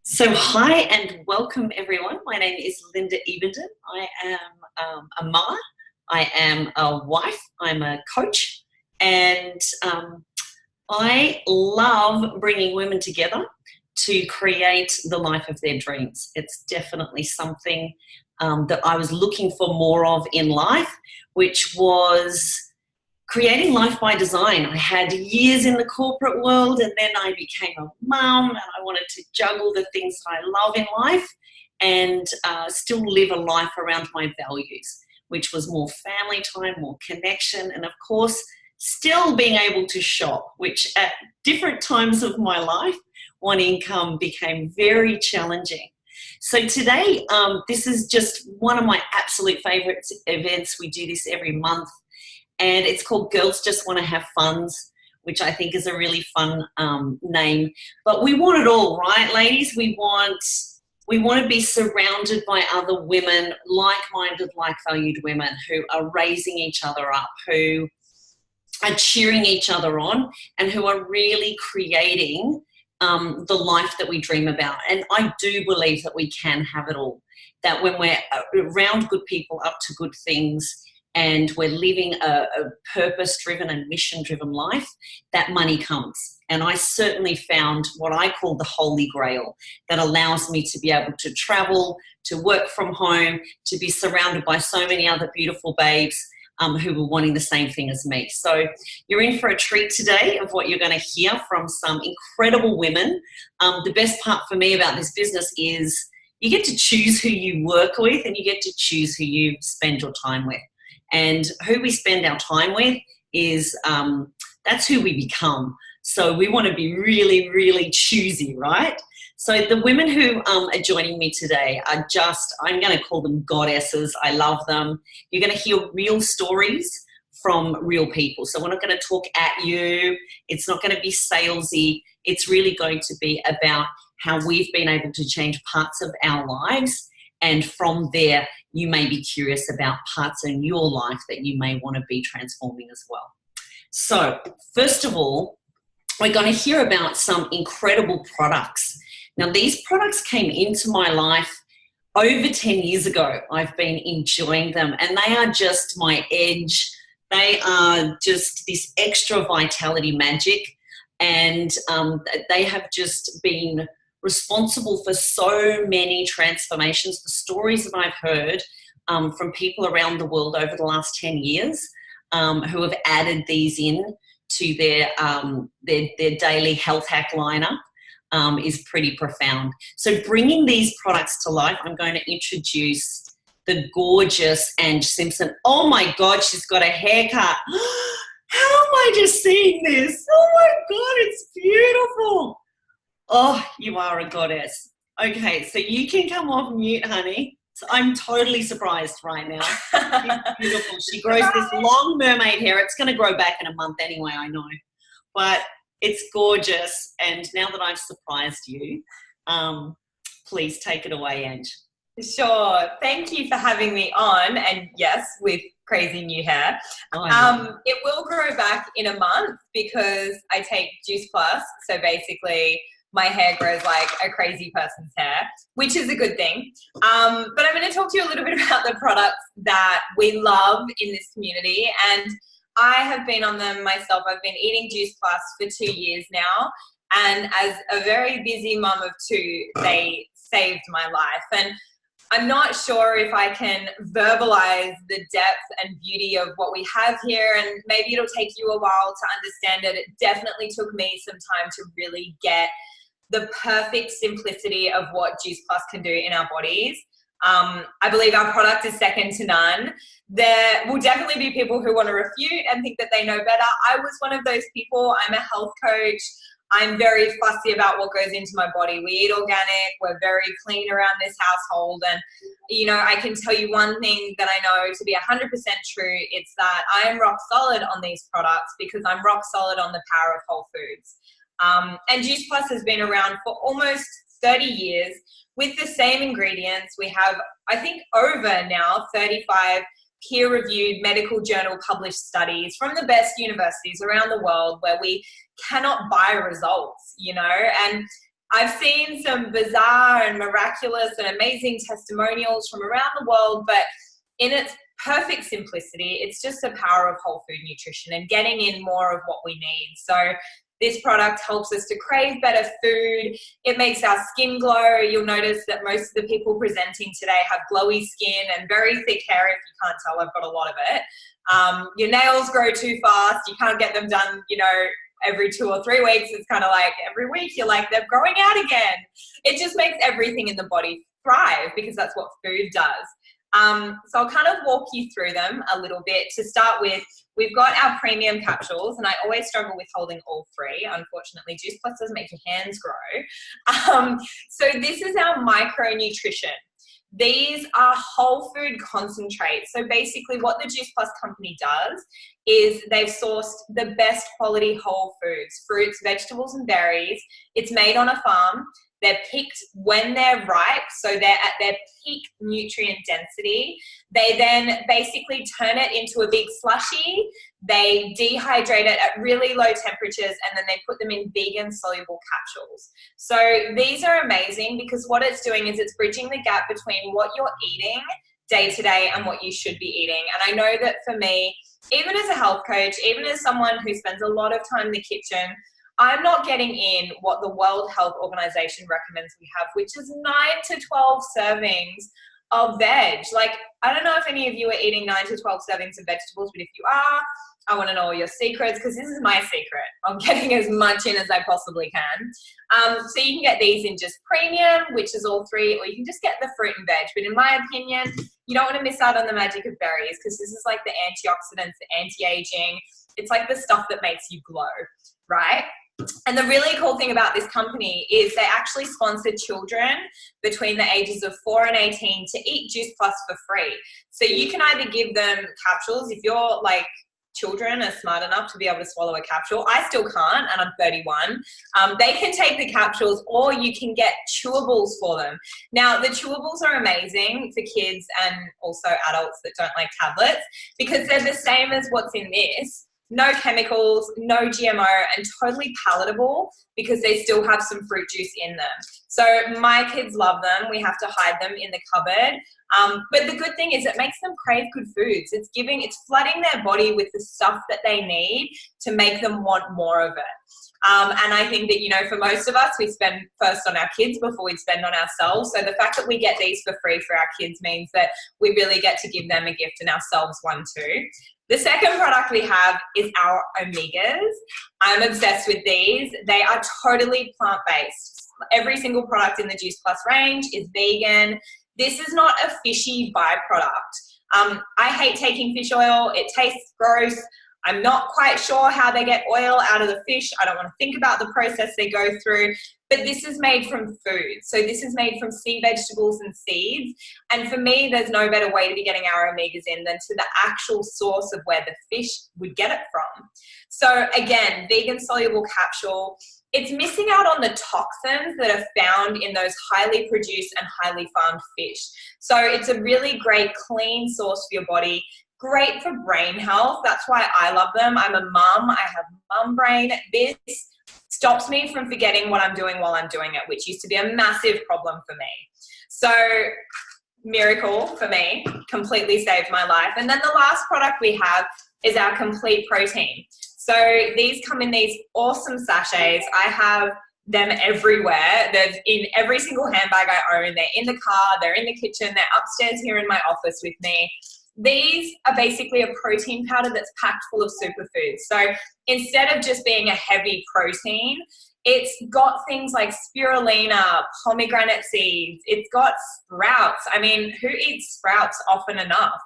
So hi and welcome everyone. My name is Linda Evenden. I am a mama, I am a wife, I'm a coach, and I love bringing women together to create the life of their dreams. It's definitely something that I was looking for more of in life, which was creating life by design. I had years in the corporate world and then I became a mum and I wanted to juggle the things that I love in life and still live a life around my values, which was more family time, more connection, and of course, still being able to shop, which at different times of my life, one income became very challenging. So today, this is just one of my absolute favorite events. We do this every month. And it's called Girls Just Want to Have Funs, which I think is a really fun name. But we want it all, right, ladies? We want to be surrounded by other women, like-minded, like-valued women who are raising each other up, who are cheering each other on, and who are really creating the life that we dream about. And I do believe that we can have it all, that when we're around good people, up to good things, and we're living a purpose-driven and mission-driven life, that money comes. And I certainly found what I call the holy grail that allows me to be able to travel, to work from home, to be surrounded by so many other beautiful babes who were wanting the same thing as me. So you're in for a treat today of what you're going to hear from some incredible women. The best part for me about this business is you get to choose who you work with and you get to choose who you spend your time with. And who we spend our time with is, that's who we become. So we want to be really, really choosy, right? So the women who are joining me today are just, I'm going to call them goddesses. I love them. You're going to hear real stories from real people. So we're not going to talk at you. It's not going to be salesy. It's really going to be about how we've been able to change parts of our lives. And from there, you may be curious about parts in your life that you may want to be transforming as well. So first of all, we're going to hear about some incredible products. Now, these products came into my life over 10 years ago. I've been enjoying them, and they are just my edge. They are just this extra vitality magic, and they have just been responsible for so many transformations. The stories that I've heard from people around the world over the last 10 years who have added these in to their daily health hack lineup is pretty profound. So bringing these products to life, I'm going to introduce the gorgeous Simson. Oh my God, she's got a haircut. How am I just seeing this? Oh my God, it's beautiful. Oh, you are a goddess. Okay, so you can come off mute, honey. So I'm totally surprised right now. She's beautiful. She grows this long mermaid hair. It's going to grow back in a month anyway, I know. But it's gorgeous. And now that I've surprised you, please take it away, Ange. Sure. Thank you for having me on. And yes, with crazy new hair. It will grow back in a month because I take Juice Plus. So basically, my hair grows like a crazy person's hair, which is a good thing. But I'm going to talk to you a little bit about the products that we love in this community. And I have been on them myself. I've been eating Juice Plus for 2 years now. And as a very busy mum of two, they saved my life. And I'm not sure if I can verbalize the depth and beauty of what we have here, and maybe it'll take you a while to understand it. It definitely took me some time to really get the perfect simplicity of what Juice Plus can do in our bodies. I believe our product is second to none. There will definitely be people who want to refute and think that they know better. I was one of those people. I'm a health coach. I'm very fussy about what goes into my body. We eat organic. We're very clean around this household. And, you know, I can tell you one thing that I know to be 100% true. It's that I am rock solid on these products because I'm rock solid on the power of whole foods. And Juice Plus has been around for almost 30 years with the same ingredients. We have, I think, over now 35 peer-reviewed medical journal published studies from the best universities around the world where we cannot buy results, you know, and I've seen some bizarre and miraculous and amazing testimonials from around the world, but in its perfect simplicity, it's just the power of whole food nutrition and getting in more of what we need. So this product helps us to crave better food. It makes our skin glow. You'll notice that most of the people presenting today have glowy skin and very thick hair. If you can't tell, I've got a lot of it. Your nails grow too fast. You can't get them done, every 2 or 3 weeks. It's kind of like every week you're like, they're growing out again. It just makes everything in the body thrive because that's what food does. So I'll kind of walk you through them a little bit. To start with, we've got our premium capsules, and I always struggle with holding all 3. Unfortunately, Juice Plus doesn't make your hands grow. So this is our micronutrition. These are whole food concentrates. So basically what the Juice Plus company does is they've sourced the best quality whole foods, fruits, vegetables, and berries. It's made on a farm. They're picked when they're ripe, so they're at their peak nutrient density. They then basically turn it into a big slushy. They dehydrate it at really low temperatures, and then they put them in vegan soluble capsules. So these are amazing because what it's doing is it's bridging the gap between what you're eating day to day and what you should be eating. And I know that for me, even as a health coach, even as someone who spends a lot of time in the kitchen, I'm not getting in what the World Health Organization recommends we have, which is 9 to 12 servings of veg. Like, I don't know if any of you are eating 9 to 12 servings of vegetables, but if you are, I want to know all your secrets because this is my secret. I'm getting as much in as I possibly can. So you can get these in just premium, which is all 3, or you can just get the fruit and veg. But in my opinion, you don't want to miss out on the magic of berries because this is like the antioxidants, the anti-aging. It's like the stuff that makes you glow, right? And the really cool thing about this company is they actually sponsor children between the ages of 4 and 18 to eat Juice Plus for free. So you can either give them capsules if you're like children are smart enough to be able to swallow a capsule. I still can't, and I'm 31. They can take the capsules, or you can get chewables for them. Now, the chewables are amazing for kids and also adults that don't like tablets because they're the same as what's in this. No chemicals, no GMO, and totally palatable because they still have some fruit juice in them. So my kids love them. We have to hide them in the cupboard. But the good thing is it makes them crave good foods. It's flooding their body with the stuff that they need to make them want more of it. And I think that, for most of us, we spend first on our kids before we spend on ourselves. So the fact that we get these for free for our kids means that we really get to give them a gift and ourselves one too. The second product we have is our omegas. I'm obsessed with these. They are totally plant-based. Every single product in the Juice Plus range is vegan. This is not a fishy byproduct. I hate taking fish oil. It tastes gross. I'm not quite sure how they get oil out of the fish. I don't want to think about the process they go through. But this is made from food. So this is made from sea vegetables and seeds. And for me, there's no better way to be getting our omegas in than to the actual source of where the fish would get it from. So again, vegan soluble capsule. It's missing out on the toxins that are found in those highly produced and highly farmed fish. So it's a really great clean source for your body. Great for brain health. That's why I love them. I'm a mum. I have mum brain. This stops me from forgetting what I'm doing while I'm doing it, which used to be a massive problem for me. So miracle for me, completely saved my life. And then the last product we have is our complete protein. So these come in these awesome sachets. I have them everywhere. They're in every single handbag I own. They're in the car, they're in the kitchen, they're upstairs here in my office with me. These are basically a protein powder that's packed full of superfoods. So instead of just being a heavy protein, it's got things like spirulina, pomegranate seeds. It's got sprouts. I mean, who eats sprouts often enough?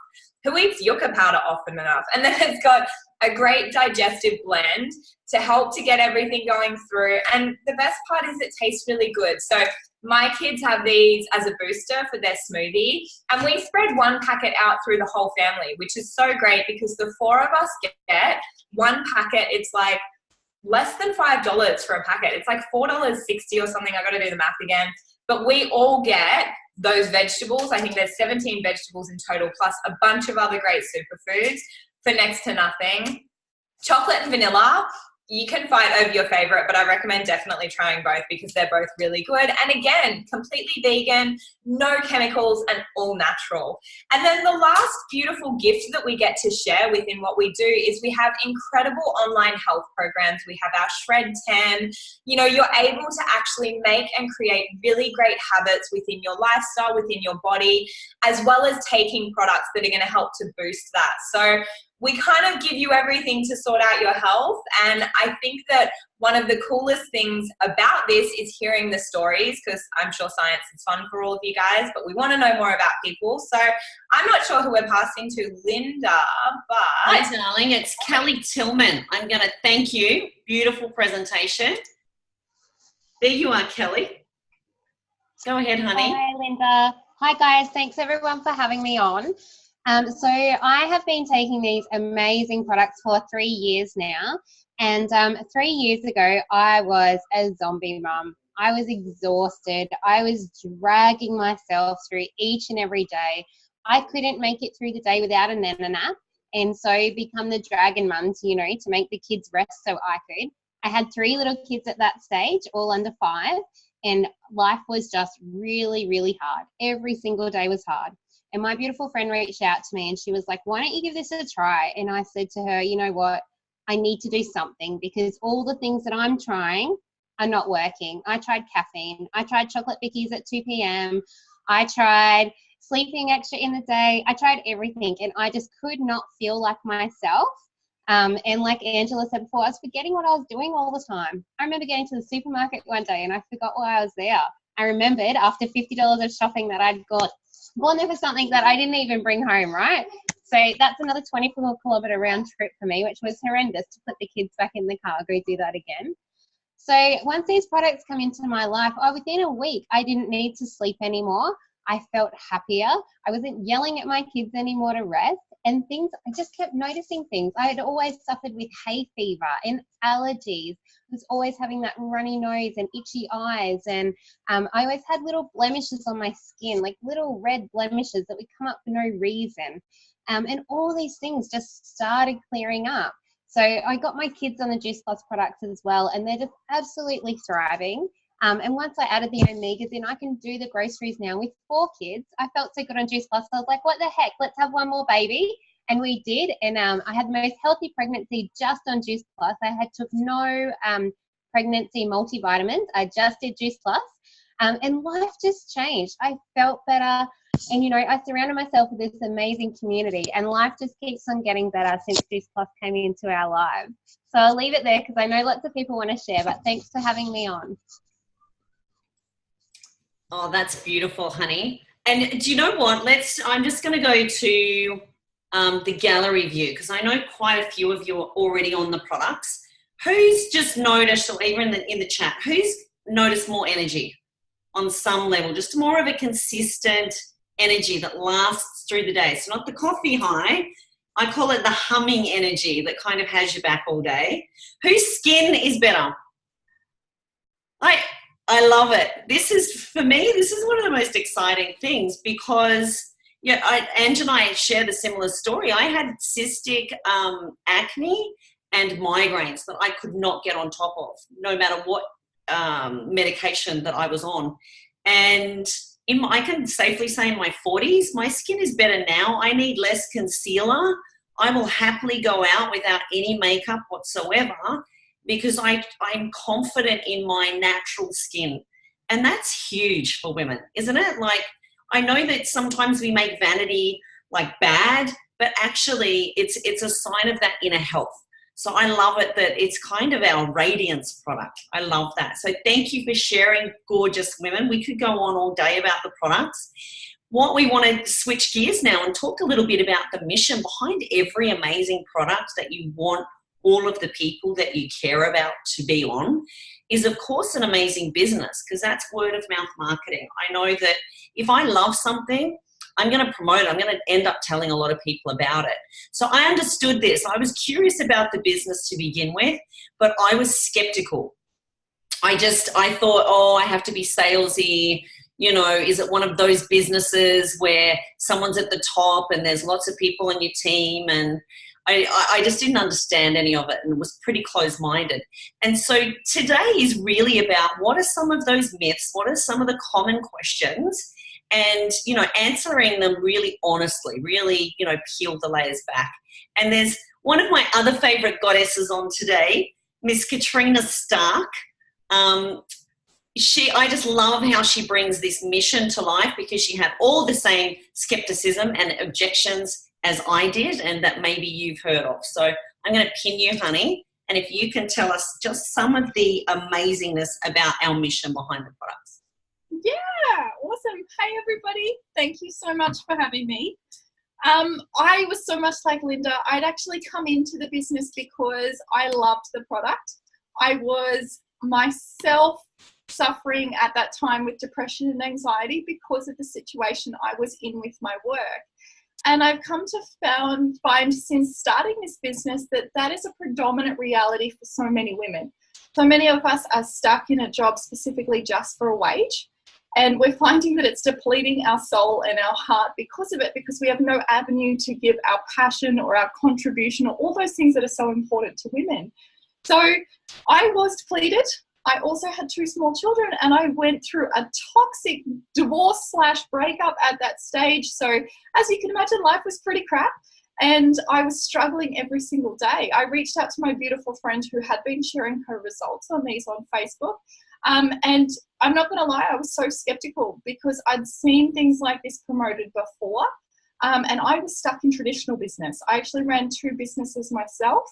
Who eats yucca powder often enough? And then it's got a great digestive blend to help to get everything going through. And the best part is it tastes really good. So my kids have these as a booster for their smoothie, and we spread one packet out through the whole family, which is so great because the 4 of us get one packet. It's like less than $5 for a packet. It's like $4.60 or something. I got to do the math again. But we all get those vegetables. I think there's 17 vegetables in total, plus a bunch of other great superfoods for next to nothing. Chocolate and vanilla. you can fight over your favorite, but I recommend definitely trying both because they're both really good. And again, completely vegan, no chemicals, and all natural. And then the last beautiful gift that we get to share within what we do is we have incredible online health programs. We have our Shred 10. You know, you're able to actually make and create really great habits within your lifestyle, within your body, as well as taking products that are going to help to boost that. So we kind of give you everything to sort out your health. And I think that one of the coolest things about this is hearing the stories, because I'm sure science is fun for all of you guys, but we want to know more about people. So I'm not sure who we're passing to, Linda, but... Hi, darling. It's Kellie Tilman. I'm going to thank you. Beautiful presentation. There you are, Kellie. Go ahead, honey. Hi, Linda. Hi, guys. Thanks, everyone, for having me on. So I have been taking these amazing products for 3 years now. And 3 years ago, I was a zombie mum. I was exhausted. I was dragging myself through each and every day. I couldn't make it through the day without a nap. And so become the dragon mum to, to make the kids rest so I could. I had 3 little kids at that stage, all under 5. And life was just really, really hard. Every single day was hard. And my beautiful friend reached out to me and she was like, why don't you give this a try? And I said to her, you know what? I need to do something because all the things that I'm trying are not working. I tried caffeine. I tried chocolate bickies at 2 p.m. I tried sleeping extra in the day. I tried everything and I just could not feel like myself. And like Angela said before, I was forgetting what I was doing all the time. I remember getting to the supermarket one day and I forgot why I was there. I remembered after $50 of shopping that I'd gone there for something that I didn't even bring home, right? So that's another 24-kilometre round trip for me, which was horrendous to put the kids back in the car, go do that again. So once these products come into my life, within a week, I didn't need to sleep anymore. I felt happier. I wasn't yelling at my kids anymore to rest. And I just kept noticing things. I had always suffered with hay fever and allergies. I was always having that runny nose and itchy eyes. And I always had little blemishes on my skin, like little red blemishes that would come up for no reason. And all these things just started clearing up. So I got my kids on the Juice Plus products as well, and they're just absolutely thriving. And once I added the omegas in, I can do the groceries now with 4 kids. I felt so good on Juice Plus. I was like, what the heck? Let's have one more baby. And we did. And I had the most healthy pregnancy just on Juice Plus. I took no pregnancy multivitamins. I just did Juice Plus. And life just changed. I felt better. And, I surrounded myself with this amazing community. And life just keeps on getting better since Juice Plus came into our lives. So I'll leave it there because I know lots of people want to share. But thanks for having me on. Oh, that's beautiful, honey. And do you know what? I'm just going to go to the gallery view because I know quite a few of you are already on the products. Who's just noticed, or even in the chat, who's noticed more energy on some level, just more of a consistent energy that lasts through the day? So not the coffee high. I call it the humming energy that kind of has you back all day. Whose skin is better? I love it. For me, this is one of the most exciting things because Ange and I share the similar story. I had cystic acne and migraines that I could not get on top of, no matter what medication that I was on. And I can safely say in my 40s, my skin is better now. I need less concealer. I will happily go out without any makeup whatsoever because I'm confident in my natural skin. And that's huge for women, isn't it? Like, I know that sometimes we make vanity like bad, but actually it's a sign of that inner health. So I love it that it's kind of our radiance product. I love that. So thank you for sharing, gorgeous women. We could go on all day about the products. What we want to switch gears now and talk a little bit about the mission behind every amazing product that you want all of the people that you care about to be on is, of course, an amazing business because that's word of mouth marketing. I know that if I love something, I'm going to promote it. I'm going to end up telling a lot of people about it. So I understood this. I was curious about the business to begin with, but I was skeptical. I thought, I have to be salesy. Is it one of those businesses where someone's at the top and there's lots of people on your team? And I just didn't understand any of it and was pretty closed-minded. And so today is really about what are some of those myths, what are some of the common questions, and, you know, answering them really honestly, really, you know, peel the layers back. And there's one of my other favourite goddesses on today, Miss Katrina Stark. I just love how she brings this mission to life, because she had all the same skepticism and objections as I did, and that maybe you've heard of. So I'm going to pin you, honey, and if you can tell us just some of the amazingness about our mission behind the products. Yeah, awesome. Hey, everybody. Thank you so much for having me. I was so much like Linda. I'd actually come into the business because I loved the product. I was myself suffering at that time with depression and anxiety because of the situation I was in with my work. And I've come to find since starting this business that is a predominant reality for so many women. So many of us are stuck in a job specifically just for a wage. And we're finding that it's depleting our soul and our heart because of it, because we have no avenue to give our passion or our contribution or all those things that are so important to women. So I was depleted. I also had 2 small children, and I went through a toxic divorce/breakup at that stage. So as you can imagine, life was pretty crap, and I was struggling every single day. I reached out to my beautiful friend who had been sharing her results on these on Facebook. And I'm not going to lie, I was so skeptical because I'd seen things like this promoted before, and I was stuck in traditional business. I actually ran 2 businesses myself.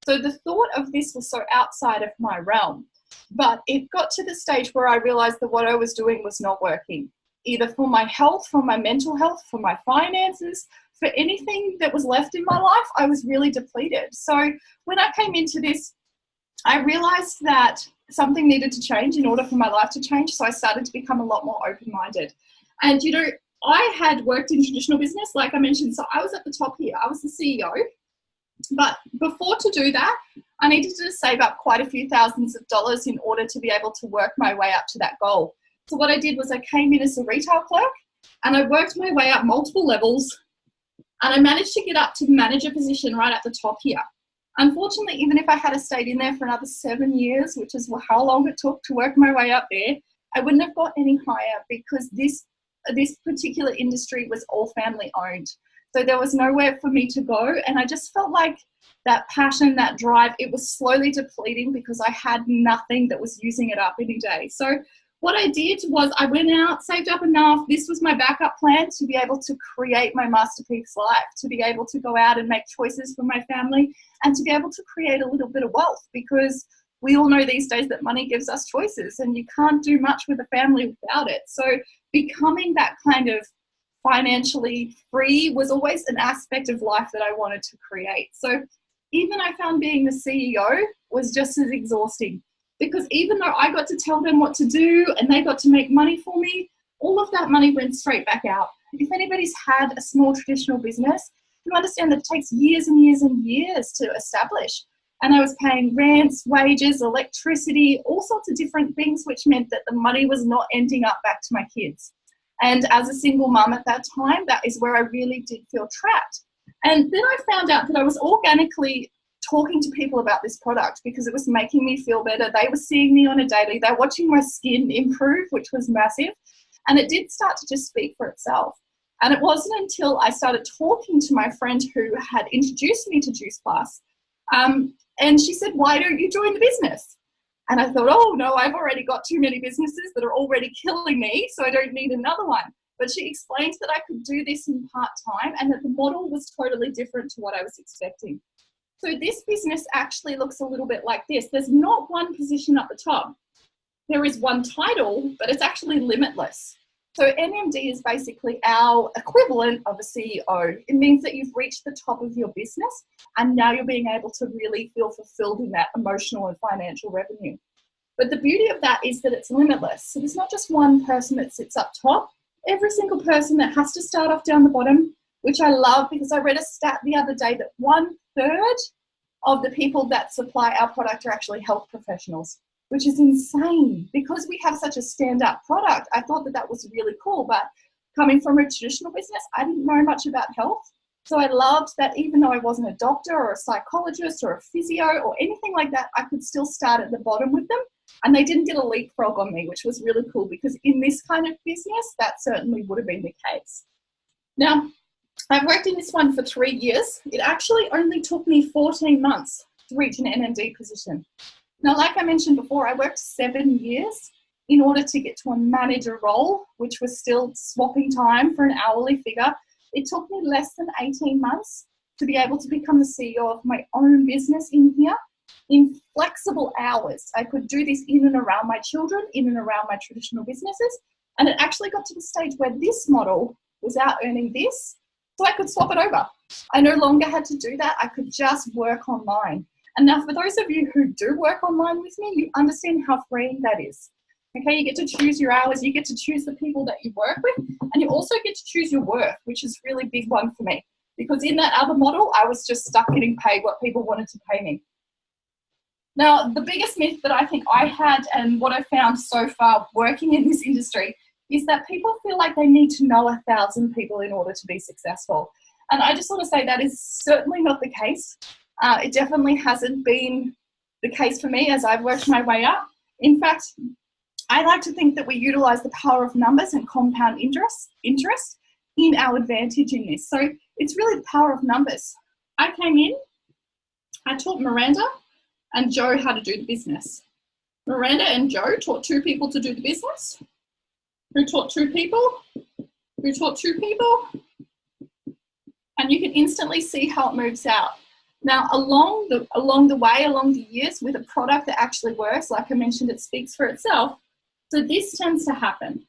So the thought of this was so outside of my realm. But it got to the stage where I realized that what I was doing was not working, either for my health, for my mental health, for my finances, for anything that was left in my life. I was really depleted. So when I came into this, I realized that something needed to change in order for my life to change. So I started to become a lot more open-minded. And, you know, I had worked in traditional business, like I mentioned. So I was at the top here. I was the CEO. But before to do that, I needed to save up quite a few thousands of dollars in order to be able to work my way up to that goal. So what I did was I came in as a retail clerk, and I worked my way up multiple levels, and I managed to get up to the manager position right at the top here. Unfortunately, even if I had stayed in there for another 7 years, which is how long it took to work my way up there, I wouldn't have got any higher because this particular industry was all family owned. So there was nowhere for me to go. And I just felt like that passion, that drive, it was slowly depleting because I had nothing that was using it up any day. So what I did was I went out, saved up enough. This was my backup plan to be able to create my masterpiece life, to be able to go out and make choices for my family, and to be able to create a little bit of wealth, because we all know these days that money gives us choices and you can't do much with a family without it. So becoming that kind of financially free was always an aspect of life that I wanted to create. So even I found being the CEO was just as exhausting, because even though I got to tell them what to do and they got to make money for me, all of that money went straight back out. If anybody's had a small traditional business, you understand that it takes years and years and years to establish. And I was paying rents, wages, electricity, all sorts of different things, which meant that the money was not ending up back to my kids. And as a single mum at that time, that is where I really did feel trapped. And then I found out that I was organically talking to people about this product because it was making me feel better. They were seeing me on a daily. They were watching my skin improve, which was massive. And it did start to just speak for itself. And it wasn't until I started talking to my friend who had introduced me to Juice Plus. And she said, "Why don't you join the business?" And I thought, oh, no, I've already got too many businesses that are already killing me, so I don't need another one. But she explained that I could do this in part-time and that the model was totally different to what I was expecting. So this business actually looks a little bit like this. There's not one position at the top. There is one title, but it's actually limitless. So NMD is basically our equivalent of a CEO. It means that you've reached the top of your business and now you're being able to really feel fulfilled in that emotional and financial revenue. But the beauty of that is that it's limitless. So there's not just one person that sits up top. Every single person that has to start off down the bottom, which I love because I read a stat the other day that 1/3 of the people that supply our product are actually health professionals, which is insane. Because we have such a stand-up product, I thought that that was really cool. But coming from a traditional business, I didn't know much about health. So I loved that even though I wasn't a doctor or a psychologist or a physio or anything like that, I could still start at the bottom with them. And they didn't get a leapfrog on me, which was really cool, because in this kind of business, that certainly would have been the case. Now, I've worked in this one for 3 years. It actually only took me 14 months to reach an NMD position. Now, like I mentioned before, I worked 7 years in order to get to a manager role, which was still swapping time for an hourly figure. It took me less than 18 months to be able to become the CEO of my own business in here in flexible hours. I could do this in and around my children, in and around my traditional businesses. And it actually got to the stage where this model was out earning this, so I could swap it over. I no longer had to do that. I could just work online. And now for those of you who do work online with me, you understand how freeing that is. Okay, you get to choose your hours, you get to choose the people that you work with, and you also get to choose your worth, which is a really big one for me. Because in that other model, I was just stuck getting paid what people wanted to pay me. Now, the biggest myth that I think I had, and what I found so far working in this industry, is that people feel like they need to know 1,000 people in order to be successful. And I just want to say that is certainly not the case. It definitely hasn't been the case for me as I've worked my way up. In fact, I like to think that we utilize the power of numbers and compound interest in our advantage in this. So it's really the power of numbers. I came in, I taught Miranda and Joe how to do the business. Miranda and Joe taught 2 people to do the business. Who taught 2 people? Who taught 2 people? And you can instantly see how it moves out. Now, along the years, with a product that actually works, like I mentioned, it speaks for itself. So this tends to happen.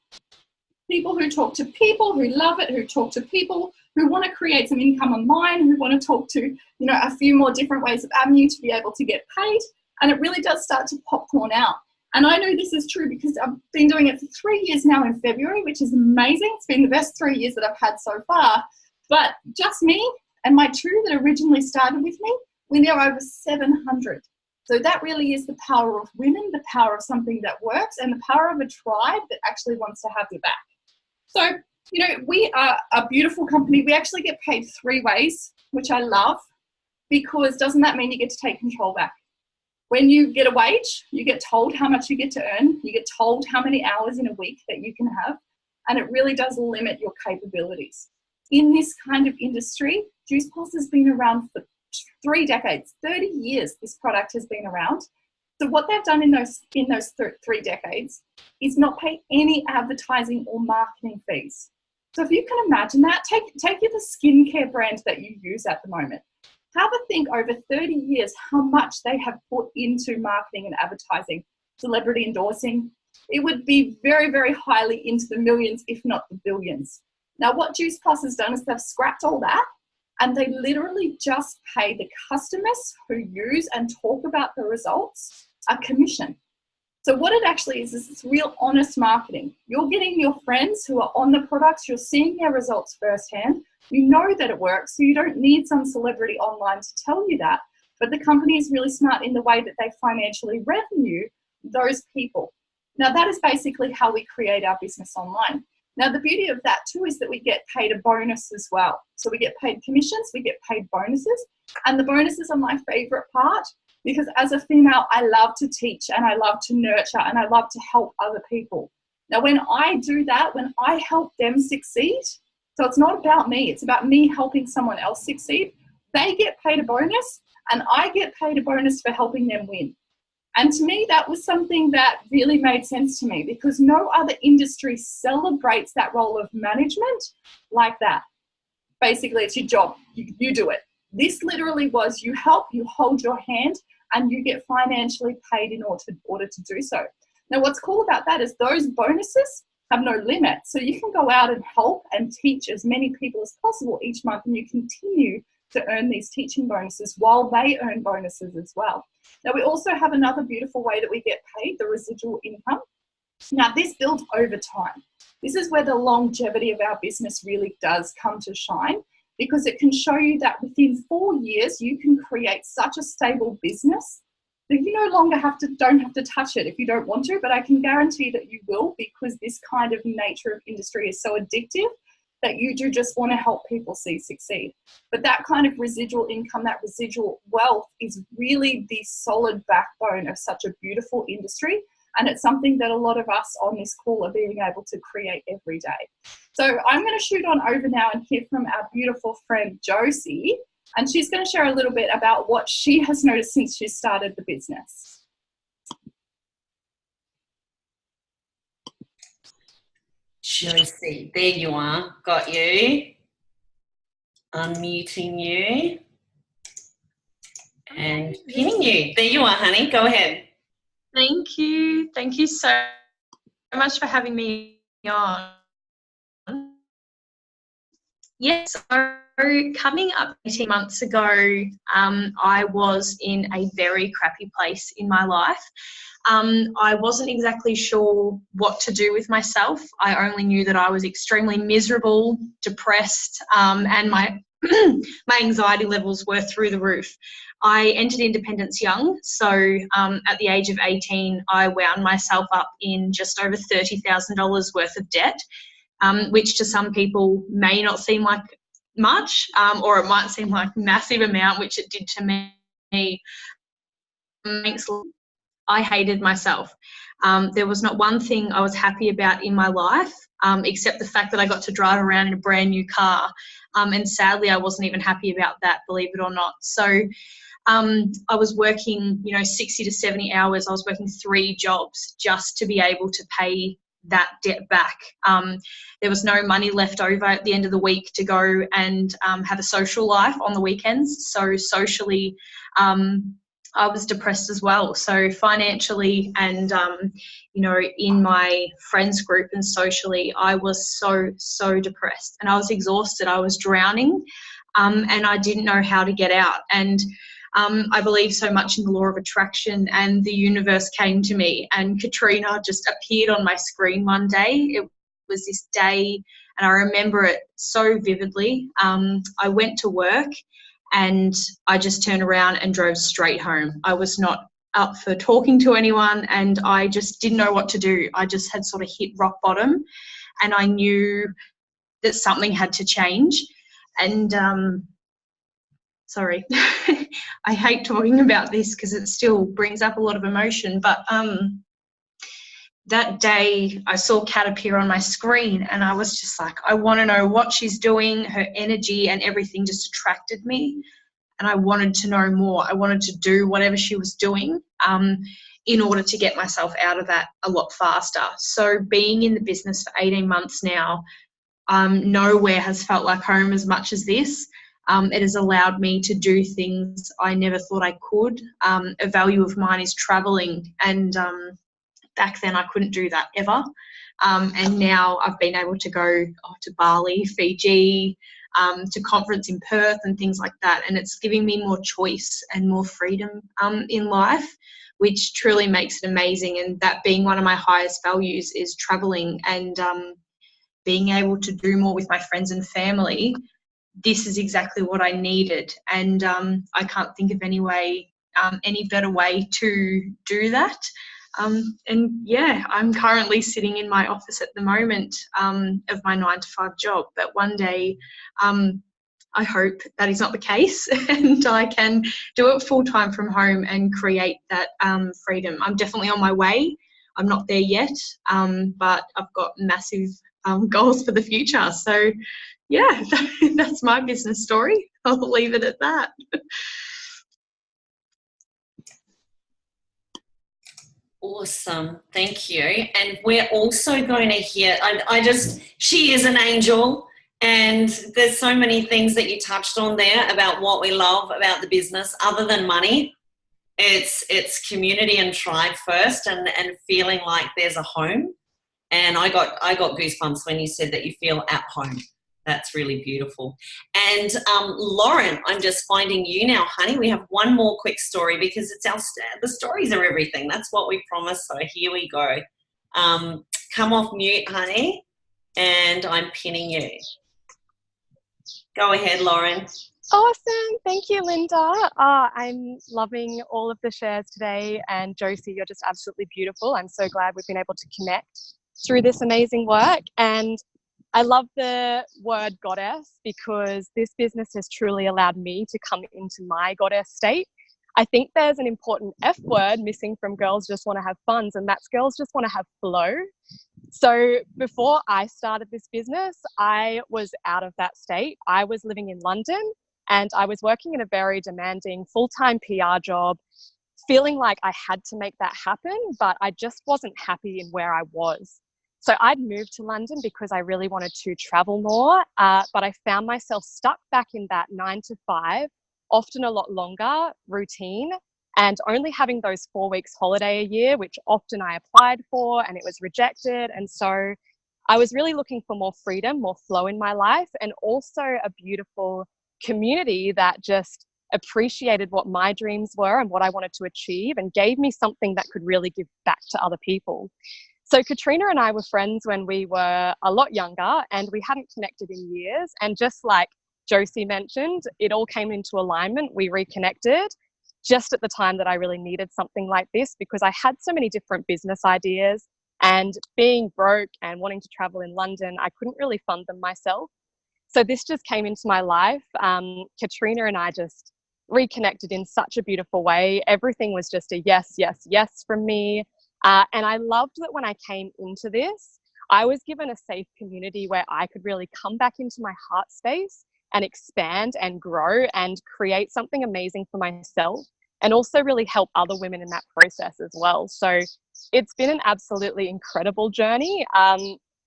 People who talk to people, who love it, who talk to people, who want to create some income online, who want to talk to, a few more different ways of avenue to be able to get paid. And it really does start to popcorn out. And I know this is true because I've been doing it for 3 years now in February, which is amazing. It's been the best 3 years that I've had so far. But just me and my 2 that originally started with me, we're now over 700. So that really is the power of women, the power of something that works, and the power of a tribe that actually wants to have your back. So, we are a beautiful company. We actually get paid 3 ways, which I love, because doesn't that mean you get to take control back? When you get a wage, you get told how much you get to earn. You get told how many hours in a week that you can have, and it really does limit your capabilities. In this kind of industry, Juice Plus has been around for 3 decades, 30 years this product has been around. So what they've done in those 3 decades is not pay any advertising or marketing fees. So if you can imagine that, take the skincare brand that you use at the moment. Have a think over 30 years how much they have put into marketing and advertising, celebrity endorsing. It would be very, very highly into the millions, if not the billions. Now, what Juice Plus has done is they've scrapped all that, and they literally just pay the customers who use and talk about the results a commission. So what it actually is it's real honest marketing. You're getting your friends who are on the products, you're seeing their results firsthand. You know that it works, so you don't need some celebrity online to tell you that. But the company is really smart in the way that they financially revenue those people. Now, that is basically how we create our business online. Now, the beauty of that too is that we get paid a bonus as well. So we get paid commissions, we get paid bonuses, and the bonuses are my favorite part because as a female, I love to teach and I love to nurture and I love to help other people. Now, when I do that, when I help them succeed, so it's not about me, it's about me helping someone else succeed, they get paid a bonus and I get paid a bonus for helping them win. And to me, that was something that really made sense to me because no other industry celebrates that role of management like that. Basically, it's your job. You do it. This literally was you help, you hold your hand, and you get financially paid in order to do so. Now, what's cool about that is those bonuses have no limit. So you can go out and help and teach as many people as possible each month, and you continue to earn these teaching bonuses while they earn bonuses as well. Now, we also have another beautiful way that we get paid, the residual income. Now, this builds over time. This is where the longevity of our business really does come to shine because it can show you that within 4 years, you can create such a stable business that you no longer don't have to touch it if you don't want to, but I can guarantee that you will because this kind of nature of industry is so addictive that you do just want to help people succeed. But that kind of residual income, that residual wealth is really the solid backbone of such a beautiful industry. And it's something that a lot of us on this call are being able to create every day. So I'm going to shoot on over now and hear from our beautiful friend Josie. And she's going to share a little bit about what she has noticed since she started the business. Josie, there you are. Got you. Unmuting you. And pinning you. There you are, honey. Go ahead. Thank you. Thank you so much for having me on. Yes, so coming up 18 months ago, I was in a very crappy place in my life. I wasn't exactly sure what to do with myself. I only knew that I was extremely miserable, depressed, and my my anxiety levels were through the roof. I entered independence young, so at the age of 18, I wound myself up in just over $30,000 worth of debt, which to some people may not seem like much, or it might seem like a massive amount, which it did to me. I hated myself. There was not one thing I was happy about in my life, except the fact that I got to drive around in a brand new car. And sadly, I wasn't even happy about that, believe it or not. So I was working, 60 to 70 hours. I was working 3 jobs just to be able to pay that debt back. There was no money left over at the end of the week to go and have a social life on the weekends. So socially, I was depressed as well. So financially and, in my friends group and socially, I was so depressed and I was exhausted. I was drowning, and I didn't know how to get out. And I believe so much in the law of attraction, and the universe came to me, and Katrina just appeared on my screen one day. It was this day, and I remember it so vividly. I went to work and I just turned around and drove straight home. I was not up for talking to anyone, and I just didn't know what to do. I just had sort of hit rock bottom, and I knew that something had to change. And sorry, I hate talking about this because it still brings up a lot of emotion, but that day I saw Kat appear on my screen, and I was just like, I want to know what she's doing. Her energy and everything just attracted me, and I wanted to know more. I wanted to do whatever she was doing in order to get myself out of that a lot faster. So being in the business for 18 months now, nowhere has felt like home as much as this. It has allowed me to do things I never thought I could. A value of mine is traveling, and back then I couldn't do that ever. And now I've been able to go to Bali, Fiji, to conference in Perth and things like that. And it's giving me more choice and more freedom in life, which truly makes it amazing. And that being one of my highest values is traveling and being able to do more with my friends and family. This is exactly what I needed. And I can't think of any better way to do that. And yeah, I'm currently sitting in my office at the moment of my 9-to-5 job, but one day I hope that is not the case and I can do it full-time from home and create that freedom. I'm definitely on my way. I'm not there yet, but I've got massive goals for the future. So yeah, that's my business story. I'll leave it at that. Awesome, thank you. And we're also going to hear, she is an angel, and there's so many things that you touched on there about what we love about the business other than money. It's community and tribe first, and feeling like there's a home. And I got goosebumps when you said that you feel at home. That's really beautiful. And Lauren, I'm just finding you now, honey. We have one more quick story because the stories are everything. That's what we promised. So here we go. Come off mute, honey, and I'm pinning you. Go ahead, Lauren. Awesome. Thank you, Linda. I'm loving all of the shares today. And Josie, you're just absolutely beautiful. I'm so glad we've been able to connect through this amazing work. And I love the word goddess because this business has truly allowed me to come into my goddess state. I think there's an important F word missing from Girls Just Want to Have Fun, and that's girls just want to have flow. So before I started this business, I was out of that state. I was living in London and I was working in a very demanding full-time PR job, feeling like I had to make that happen, but I just wasn't happy in where I was. So I'd moved to London because I really wanted to travel more, but I found myself stuck back in that 9 to 5, often a lot longer routine, and only having those 4 weeks holiday a year, which often I applied for and it was rejected. And so I was really looking for more freedom, more flow in my life, and also a beautiful community that just appreciated what my dreams were and what I wanted to achieve and gave me something that could really give back to other people. So Katrina and I were friends when we were a lot younger and we hadn't connected in years. And just like Josie mentioned, it all came into alignment. We reconnected just at the time that I really needed something like this because I had so many different business ideas, and being broke and wanting to travel in London, I couldn't really fund them myself. So this just came into my life. Katrina and I just reconnected in such a beautiful way. Everything was just a yes, yes, yes from me. And I loved that when I came into this, I was given a safe community where I could really come back into my heart space and expand and grow and create something amazing for myself, and also really help other women in that process as well. So it's been an absolutely incredible journey.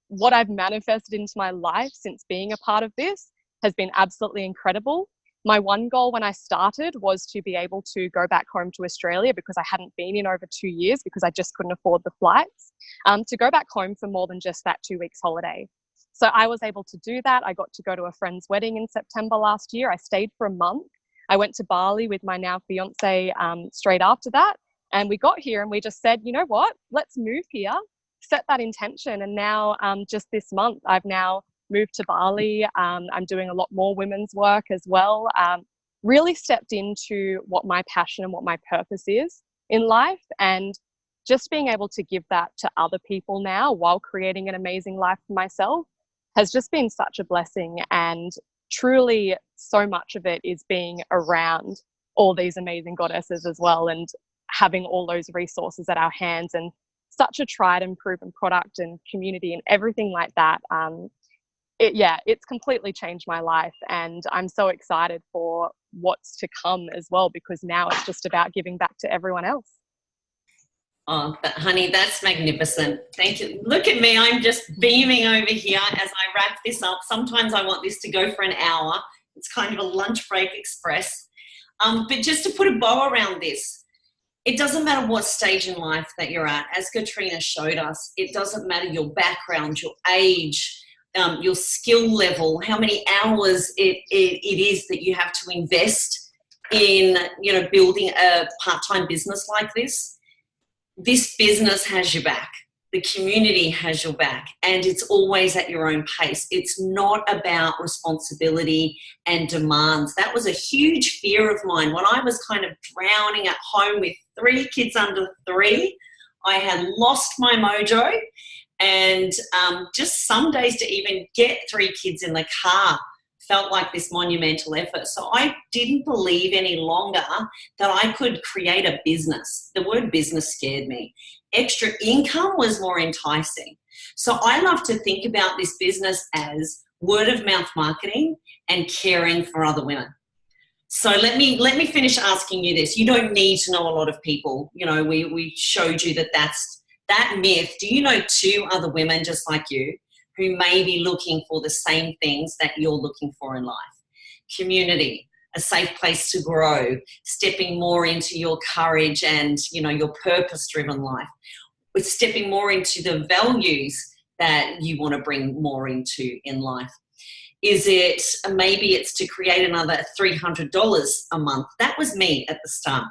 What I've manifested into my life since being a part of this has been absolutely incredible. My one goal when I started was to be able to go back home to Australia because I hadn't been in over 2 years because I just couldn't afford the flights, to go back home for more than just that 2 weeks holiday. So I was able to do that. I got to go to a friend's wedding in September last year. I stayed for a month. I went to Bali with my now fiance straight after that. And we got here and we just said, you know what, let's move here, set that intention. And now just this month, I've now moved to Bali. I'm doing a lot more women's work as well. Really stepped into what my passion and what my purpose is in life, and just being able to give that to other people now while creating an amazing life for myself has just been such a blessing. And truly so much of it is being around all these amazing goddesses as well, and having all those resources at our hands and such a tried and proven product and community and everything like that. It's completely changed my life, and I'm so excited for what's to come as well, because now it's just about giving back to everyone else. Oh, honey, that's magnificent. Thank you. Look at me. I'm just beaming over here as I wrap this up. Sometimes I want this to go for an hour. It's kind of a lunch break express. But just to put a bow around this, it doesn't matter what stage in life that you're at. As Katrina showed us, it doesn't matter your background, your age, your skill level, how many hours it is that you have to invest in, building a part-time business like this. This business has your back. The community has your back, and it's always at your own pace. It's not about responsibility and demands. That was a huge fear of mine. When I was kind of drowning at home with 3 kids under 3, I had lost my mojo, and just some days to even get 3 kids in the car felt like this monumental effort. So I didn't believe any longer that I could create a business. The word business scared me. Extra income was more enticing. So I love to think about this business as word of mouth marketing and caring for other women. So let me finish asking you this. You don't need to know a lot of people. We showed you that myth. Do you know 2 other women just like you who may be looking for the same things that you're looking for in life? Community, a safe place to grow, stepping more into your courage and, your purpose-driven life. With stepping more into the values that you want to bring more into in life. Is it, maybe it's to create another $300 a month. That was me at the start.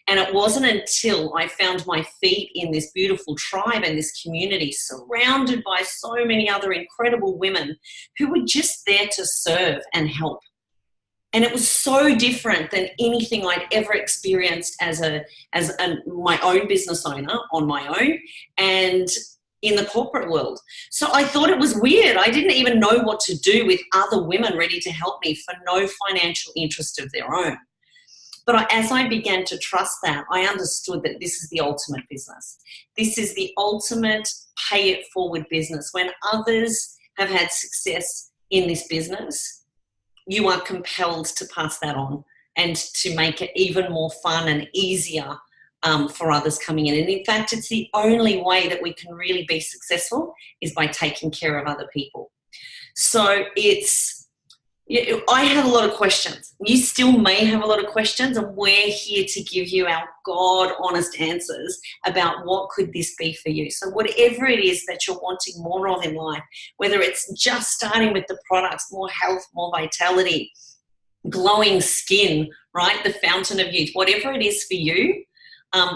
And it wasn't until I found my feet in this beautiful tribe and this community, surrounded by so many other incredible women who were just there to serve and help. And it was so different than anything I'd ever experienced as my own business owner on my own. And in the corporate world. So I thought it was weird. I didn't even know what to do with other women ready to help me for no financial interest of their own. But as I began to trust that, I understood that this is the ultimate business. This is the ultimate pay it forward business. When others have had success in this business, you are compelled to pass that on and to make it even more fun and easier for others coming in. And in fact, it's the only way that we can really be successful is by taking care of other people. So I have a lot of questions. You still may have a lot of questions, and we're here to give you our God-honest answers about what could this be for you. So whatever it is that you're wanting more of in life, whether it's just starting with the products, more health, more vitality, glowing skin, right, the fountain of youth, whatever it is for you,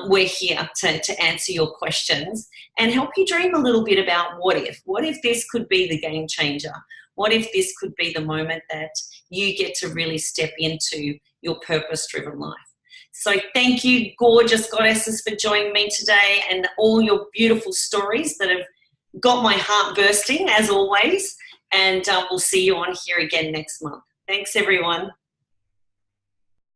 we're here to answer your questions and help you dream a little bit about what if this could be the game changer? What if this could be the moment that you get to really step into your purpose-driven life? So thank you, gorgeous goddesses, for joining me today and all your beautiful stories that have got my heart bursting, as always. And we'll see you on here again next month. Thanks, everyone.